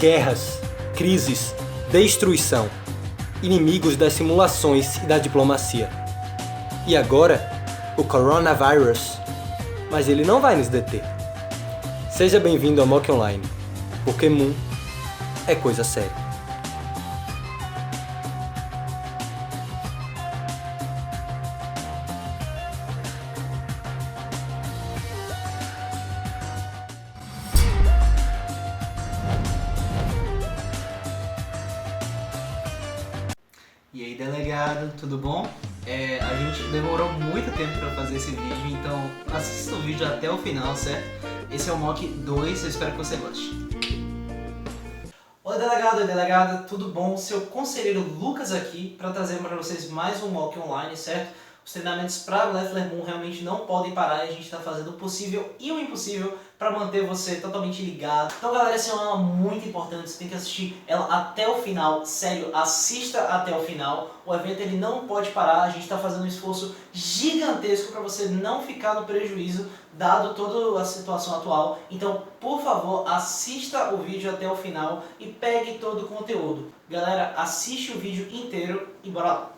guerras, crises, destruição, inimigos das simulações e da diplomacia. E agora, o coronavírus. Mas ele não vai nos deter. Seja bem-vindo ao Mock Online, porque Moon é coisa séria. E aí, delegado, tudo bom? A gente demorou muito tempo para fazer esse vídeo, então assista o vídeo até o final, certo? Esse é o Mock 2, eu espero que você goste. Oi, delegado e delegada, tudo bom? Seu conselheiro Lucas aqui para trazer para vocês mais um Mock Online, certo? Os treinamentos para Leffler Moon realmente não podem parar e a gente está fazendo o possível e o impossível para manter você totalmente ligado. Então, galera, essa é uma aula muito importante, você tem que assistir ela até o final. Sério, assista até o final. O evento ele não pode parar, a gente está fazendo um esforço gigantesco para você não ficar no prejuízo, dado toda a situação atual. Então, por favor, assista o vídeo até o final e pegue todo o conteúdo. Galera, assiste o vídeo inteiro e bora lá!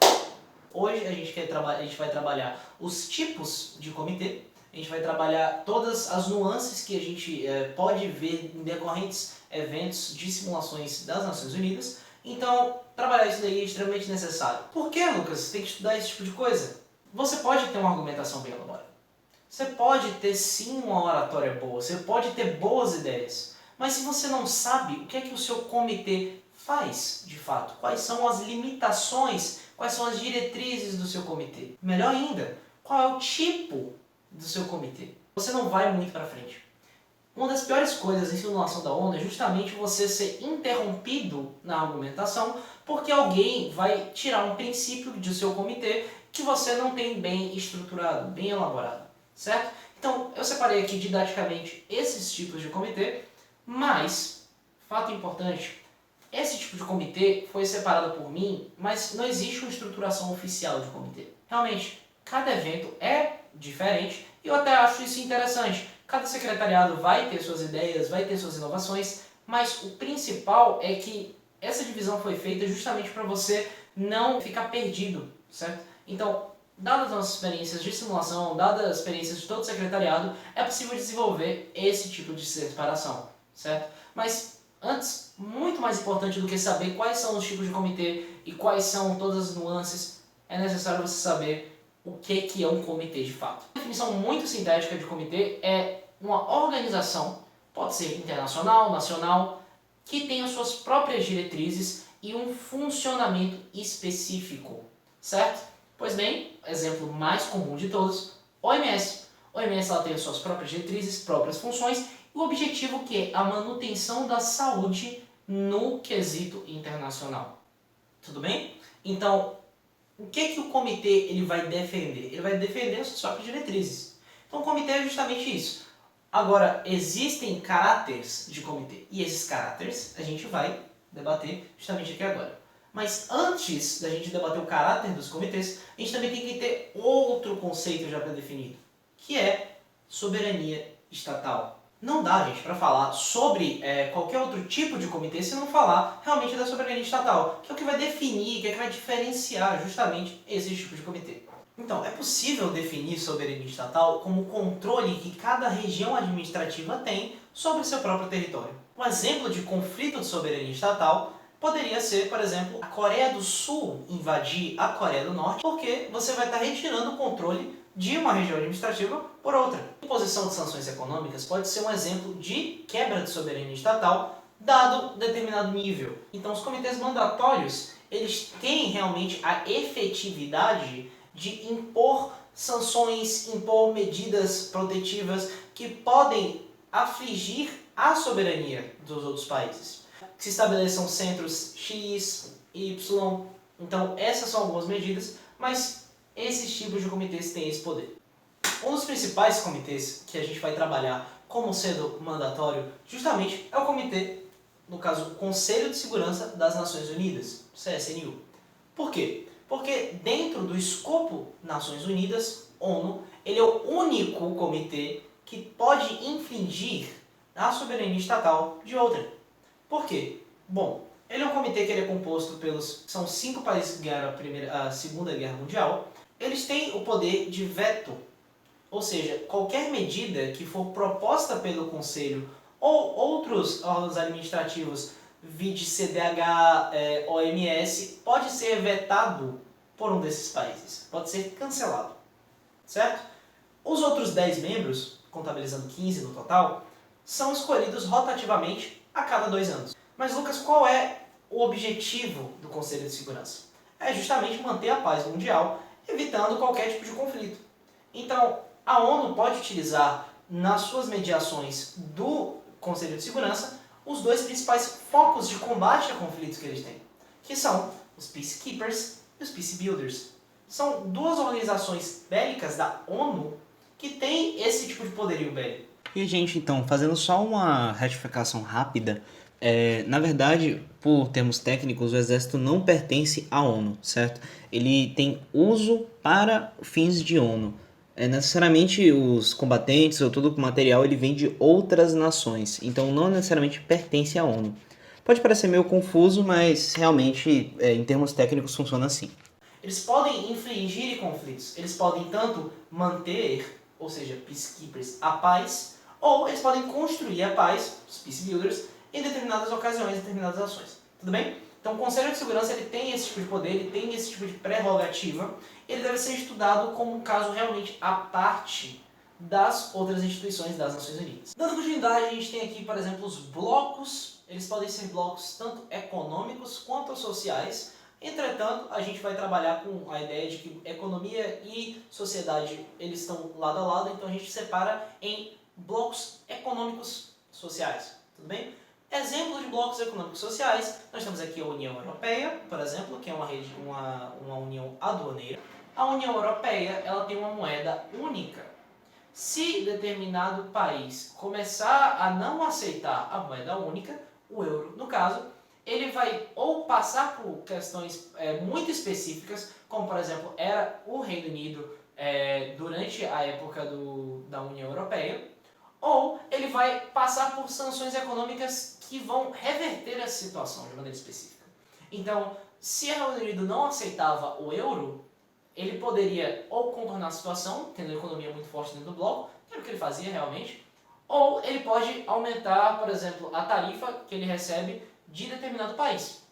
Hoje a gente vai trabalhar os tipos de comitê, a gente vai trabalhar todas as nuances que a gente pode ver em decorrentes eventos de simulações das Nações Unidas. Então, trabalhar isso daí é extremamente necessário. Por que, Lucas, você tem que estudar esse tipo de coisa? Você pode ter uma argumentação bem elaborada. Você pode ter sim uma oratória boa, você pode ter boas ideias. Mas se você não sabe o que é que o seu comitê faz, de fato, quais são as limitações, quais são as diretrizes do seu comitê, melhor ainda, qual é o tipo do seu comitê, você não vai muito para frente. Uma das piores coisas em simulação da ONU é justamente você ser interrompido na argumentação porque alguém vai tirar um princípio do seu comitê que você não tem bem estruturado, bem elaborado, certo? Então, eu separei aqui didaticamente esses tipos de comitê, mas, fato importante, esse tipo de comitê foi separado por mim, mas não existe uma estruturação oficial de comitê. Realmente, cada evento é diferente e eu até acho isso interessante. Cada secretariado vai ter suas ideias, vai ter suas inovações, mas o principal é que essa divisão foi feita justamente para você não ficar perdido, certo? Então, dadas as nossas experiências de simulação, dadas as experiências de todo secretariado, é possível desenvolver esse tipo de separação, certo? Mas antes, muito mais importante do que saber quais são os tipos de comitê e quais são todas as nuances, é necessário você saber o que é um comitê de fato. Uma definição muito sintética de comitê é uma organização, pode ser internacional, nacional, que tem as suas próprias diretrizes e um funcionamento específico, certo? Pois bem, exemplo mais comum de todos, OMS. OMS ela tem as suas próprias diretrizes, próprias funções, e o objetivo que é a manutenção da saúde no quesito internacional. Tudo bem? Então, o que o comitê ele vai defender? Ele vai defender as suas próprias diretrizes. Então, o comitê é justamente isso. Agora, existem caráteres de comitê, e esses caráteres a gente vai debater justamente aqui agora. Mas antes da gente debater o caráter dos comitês, a gente também tem que ter outro conceito já pré-definido, que é soberania estatal. Não dá, gente, para falar sobre qualquer outro tipo de comitê se não falar realmente da soberania estatal, que é o que vai definir, que é o que vai diferenciar justamente esse tipo de comitê. Então, é possível definir soberania estatal como o controle que cada região administrativa tem sobre o seu próprio território. Um exemplo de conflito de soberania estatal poderia ser, por exemplo, a Coreia do Sul invadir a Coreia do Norte, porque você vai estar retirando o controle de uma região administrativa por outra. A imposição de sanções econômicas pode ser um exemplo de quebra de soberania estatal, dado determinado nível. Então, os comitês mandatórios, eles têm realmente a efetividade de impor sanções, impor medidas protetivas que podem afligir a soberania dos outros países. Que se estabeleçam centros X, Y, então essas são algumas medidas, mas esses tipos de comitês têm esse poder. Um dos principais comitês que a gente vai trabalhar como sendo mandatório, justamente, é o comitê, no caso, o Conselho de Segurança das Nações Unidas, CSNU. Por quê? Porque dentro do escopo Nações Unidas, ONU, ele é o único comitê que pode infringir a soberania estatal de outra. Por quê? Bom, ele é um comitê que ele é composto pelos... São 5 países que ganharam a Segunda Guerra Mundial. Eles têm o poder de veto, ou seja, qualquer medida que for proposta pelo Conselho ou outros órgãos administrativos, vide CDH, OMS, pode ser vetado por um desses países, pode ser cancelado, certo? Os outros 10 membros, contabilizando 15 no total, são escolhidos rotativamente a cada 2 anos. Mas Lucas, qual é o objetivo do Conselho de Segurança? É justamente manter a paz mundial, evitando qualquer tipo de conflito. Então, a ONU pode utilizar nas suas mediações do Conselho de Segurança os 2 principais focos de combate a conflitos que eles têm, que são os Peacekeepers e os Peacebuilders. São 2 organizações bélicas da ONU que têm esse tipo de poderio bélico. E, gente, então, fazendo só uma retificação rápida, na verdade, por termos técnicos, o Exército não pertence à ONU, certo? Ele tem uso para fins de ONU. Necessariamente os combatentes ou todo o material ele vem de outras nações, então não necessariamente pertence à ONU. Pode parecer meio confuso, mas realmente, em termos técnicos, funciona assim. Eles podem infligir conflitos, eles podem tanto manter, ou seja, peacekeepers, a paz, ou eles podem construir a paz, os peacebuilders, em determinadas ocasiões, em determinadas ações. Tudo bem? Então o Conselho de Segurança ele tem esse tipo de poder, ele tem esse tipo de prerrogativa, ele deve ser estudado como um caso realmente à parte das outras instituições das Nações Unidas. Dando continuidade, a gente tem aqui, por exemplo, os blocos. Eles podem ser blocos tanto econômicos quanto sociais. Entretanto, a gente vai trabalhar com a ideia de que economia e sociedade eles estão lado a lado, então a gente separa em blocos econômicos sociais. Tudo bem? Exemplo de blocos econômicos sociais, nós temos aqui a União Europeia, por exemplo, que é uma união aduaneira. A União Europeia ela tem uma moeda única. Se determinado país começar a não aceitar a moeda única, o euro no caso, ele vai ou passar por questões muito específicas, como por exemplo era o Reino Unido durante a época da União Europeia, ou ele vai passar por sanções econômicas que vão reverter essa situação de maneira específica. Então, se o Reino Unido não aceitava o euro, ele poderia ou contornar a situação, tendo a economia muito forte dentro do bloco, que era o que ele fazia realmente, ou ele pode aumentar, por exemplo, a tarifa que ele recebe de determinado país.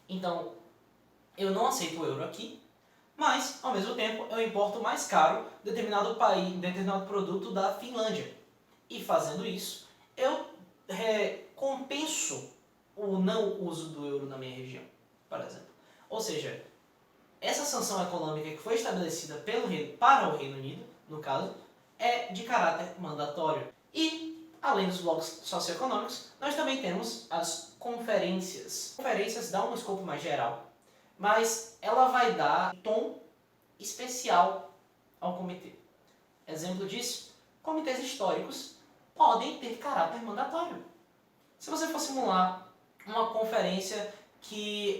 Então, eu não aceito o euro aqui, mas, ao mesmo tempo, eu importo mais caro determinado país, determinado produto da Finlândia. E fazendo isso, eu compenso o não uso do euro na minha região, por exemplo. Ou seja, essa sanção econômica que foi estabelecida para o Reino Unido, no caso, é de caráter mandatório. E, além dos blocos socioeconômicos, nós também temos as conferências. Conferências dão um escopo mais geral, mas ela vai dar um tom especial ao comitê. Exemplo disso, comitês históricos podem ter caráter mandatório. Se você for simular uma conferência que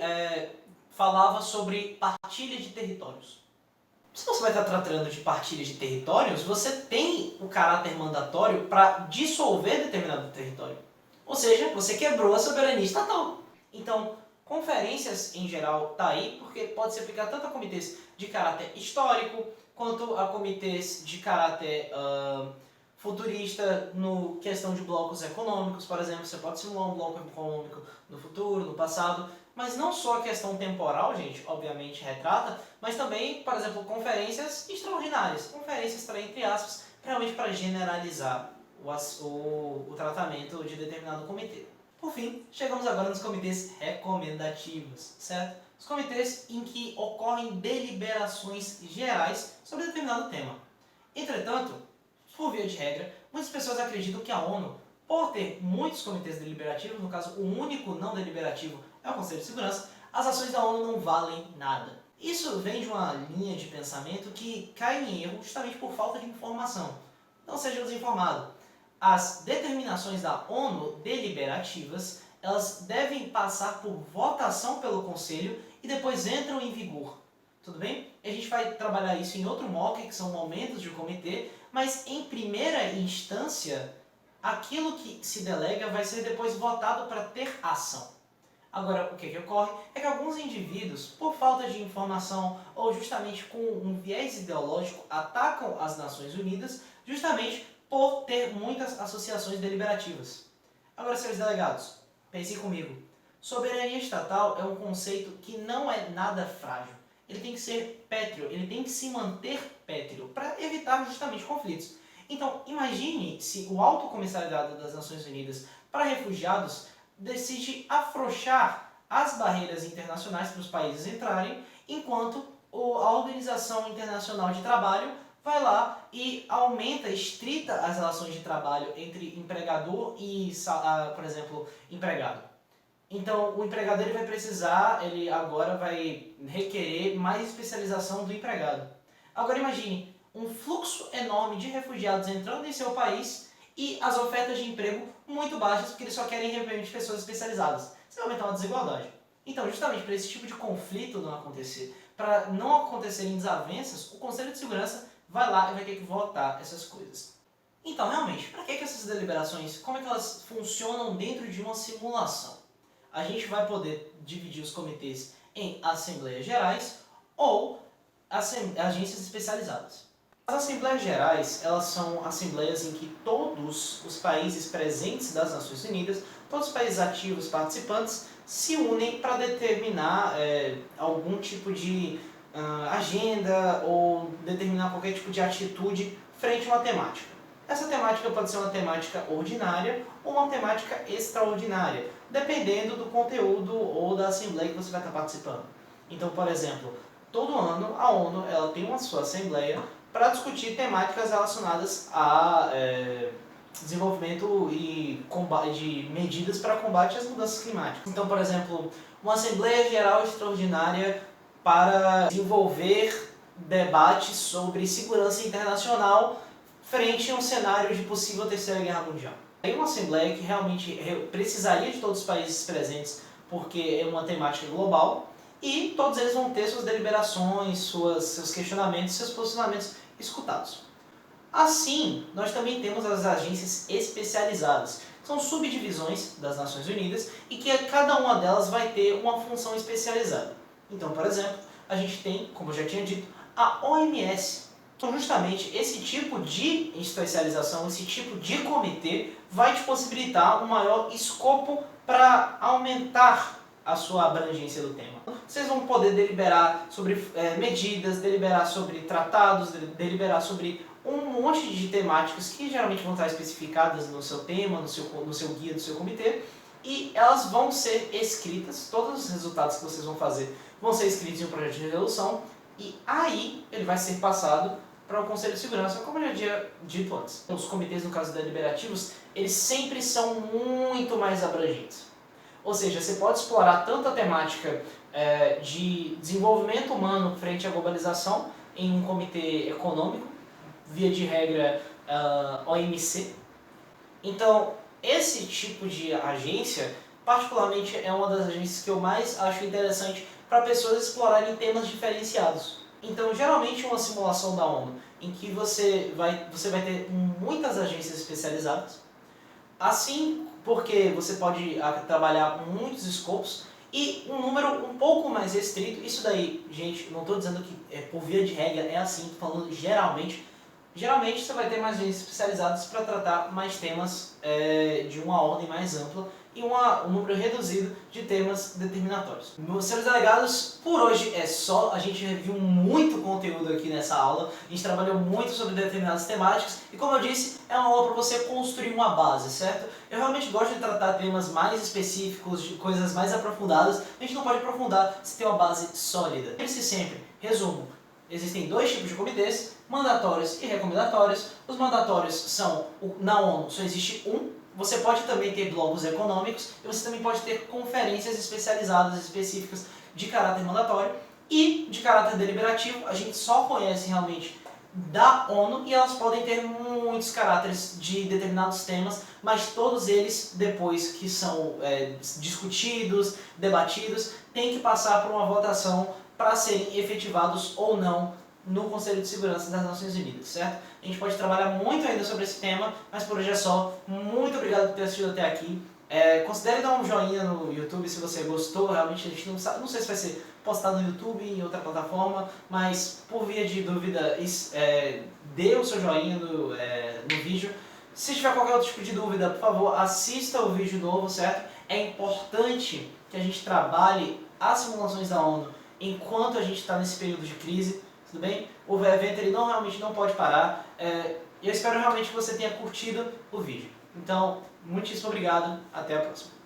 falava sobre partilha de territórios. Se você vai estar tratando de partilha de territórios, você tem o caráter mandatório para dissolver determinado território. Ou seja, você quebrou a soberania estatal. Então, conferências em geral tá aí porque pode se aplicar tanto a comitês de caráter histórico quanto a comitês de caráter futurista no questão de blocos econômicos, por exemplo. Você pode simular um bloco econômico no futuro, no passado, mas não só a questão temporal, gente, obviamente retrata, mas também, por exemplo, conferências extraordinárias, conferências para, entre aspas, realmente para generalizar o tratamento de determinado comitê. Por fim, chegamos agora nos comitês recomendativos, certo? Os comitês em que ocorrem deliberações gerais sobre determinado tema. Entretanto, por via de regra, muitas pessoas acreditam que a ONU, por ter muitos comitês deliberativos, no caso o único não deliberativo é o Conselho de Segurança, as ações da ONU não valem nada. Isso vem de uma linha de pensamento que cai em erro justamente por falta de informação. Não seja desinformado. As determinações da ONU deliberativas, elas devem passar por votação pelo Conselho e depois entram em vigor. Tudo bem? A gente vai trabalhar isso em outro mock, que são momentos de comitê, mas em primeira instância, aquilo que se delega vai ser depois votado para ter ação. Agora, o que ocorre é que alguns indivíduos, por falta de informação ou justamente com um viés ideológico, atacam as Nações Unidas justamente por ter muitas associações deliberativas. Agora, senhores delegados, pensem comigo. Soberania estatal é um conceito que não é nada frágil. Ele tem que ser pétreo, ele tem que se manter pétreo para evitar justamente conflitos. Então, imagine se o Alto Comissariado das Nações Unidas para Refugiados decide afrouxar as barreiras internacionais para os países entrarem, enquanto a Organização Internacional de Trabalho vai lá e aumenta, estrita as relações de trabalho entre empregador e, por exemplo, empregado. Então, o empregador ele vai precisar, ele agora vai requerer mais especialização do empregado. Agora imagine um fluxo enorme de refugiados entrando em seu país e as ofertas de emprego muito baixas porque eles só querem realmente pessoas especializadas. Isso vai aumentar uma desigualdade. Então, justamente para esse tipo de conflito não acontecer, para não acontecerem desavenças, o Conselho de Segurança vai lá e vai ter que votar essas coisas. Então, realmente, para que essas deliberações, como é que elas funcionam dentro de uma simulação? A gente vai poder dividir os comitês em assembleias gerais ou agências especializadas. As assembleias gerais, elas são assembleias em que todos os países presentes das Nações Unidas, todos os países ativos participantes, se unem para determinar algum tipo de agenda ou determinar qualquer tipo de atitude frente a uma temática. Essa temática pode ser uma temática ordinária ou uma temática extraordinária, dependendo do conteúdo ou da assembleia que você vai estar participando. Então, por exemplo, todo ano a ONU ela tem uma sua assembleia para discutir temáticas relacionadas a desenvolvimento e de medidas para combate às mudanças climáticas. Então, por exemplo, uma Assembleia Geral Extraordinária para desenvolver debates sobre segurança internacional frente a um cenário de possível terceira guerra mundial. Tem uma assembleia que realmente precisaria de todos os países presentes porque é uma temática global e todos eles vão ter suas deliberações, seus questionamentos, seus posicionamentos escutados. Assim, nós também temos as agências especializadas, que são subdivisões das Nações Unidas e que cada uma delas vai ter uma função especializada. Então, por exemplo, a gente tem, como eu já tinha dito, a OMS. Então, justamente esse tipo de especialização, esse tipo de comitê vai te possibilitar um maior escopo para aumentar a sua abrangência do tema. Vocês vão poder deliberar sobre medidas, deliberar sobre tratados, deliberar sobre um monte de temáticas que geralmente vão estar especificadas no seu tema, no seu guia do seu comitê, e elas vão ser escritas, todos os resultados que vocês vão fazer vão ser escritos em um projeto de resolução, e aí ele vai ser passado para o Conselho de Segurança, como eu já tinha dito antes. Os comitês, no caso deliberativos, eles sempre são muito mais abrangentes. Ou seja, você pode explorar tanto a temática de desenvolvimento humano frente à globalização em um comitê econômico, via de regra OMC. Então, esse tipo de agência, particularmente, é uma das agências que eu mais acho interessante para pessoas explorarem temas diferenciados. Então, geralmente, uma simulação da ONU, em que você vai ter muitas agências especializadas, assim porque você pode trabalhar muitos escopos e um número um pouco mais restrito. Isso daí, gente, não estou dizendo que por via de regra é assim, estou falando geralmente. Geralmente você vai ter mais agências especializadas para tratar mais temas de uma ordem mais ampla e um número reduzido de temas determinatórios. Meus senhores delegados, por hoje é só. A gente viu muito conteúdo aqui nessa aula, a gente trabalhou muito sobre determinadas temáticas e, como eu disse, é uma aula para você construir uma base, certo? Eu realmente gosto de tratar temas mais específicos, de coisas mais aprofundadas. A gente não pode aprofundar se tem uma base sólida. Lembre-se sempre, resumo, existem dois tipos de comitês, mandatórios e recomendatórios. Os mandatórios são, na ONU só existe um. Você pode também ter blocos econômicos e você também pode ter conferências especializadas, específicas de caráter mandatório e de caráter deliberativo. A gente só conhece realmente da ONU e elas podem ter muitos caráteres de determinados temas, mas todos eles, depois que são discutidos, debatidos, têm que passar por uma votação para serem efetivados ou não no Conselho de Segurança das Nações Unidas, certo? A gente pode trabalhar muito ainda sobre esse tema, mas por hoje é só. Muito obrigado por ter assistido até aqui. Considere dar um joinha no YouTube se você gostou. Realmente a gente não sabe, não sei se vai ser postado no YouTube, em outra plataforma, mas por via de dúvida, dê o seu joinha no vídeo. Se tiver qualquer outro tipo de dúvida, por favor, assista o vídeo novo, certo? É importante que a gente trabalhe as simulações da ONU enquanto a gente está nesse período de crise, tudo bem? O evento ele realmente não pode parar. E eu espero realmente que você tenha curtido o vídeo. Então, muitíssimo obrigado, até a próxima.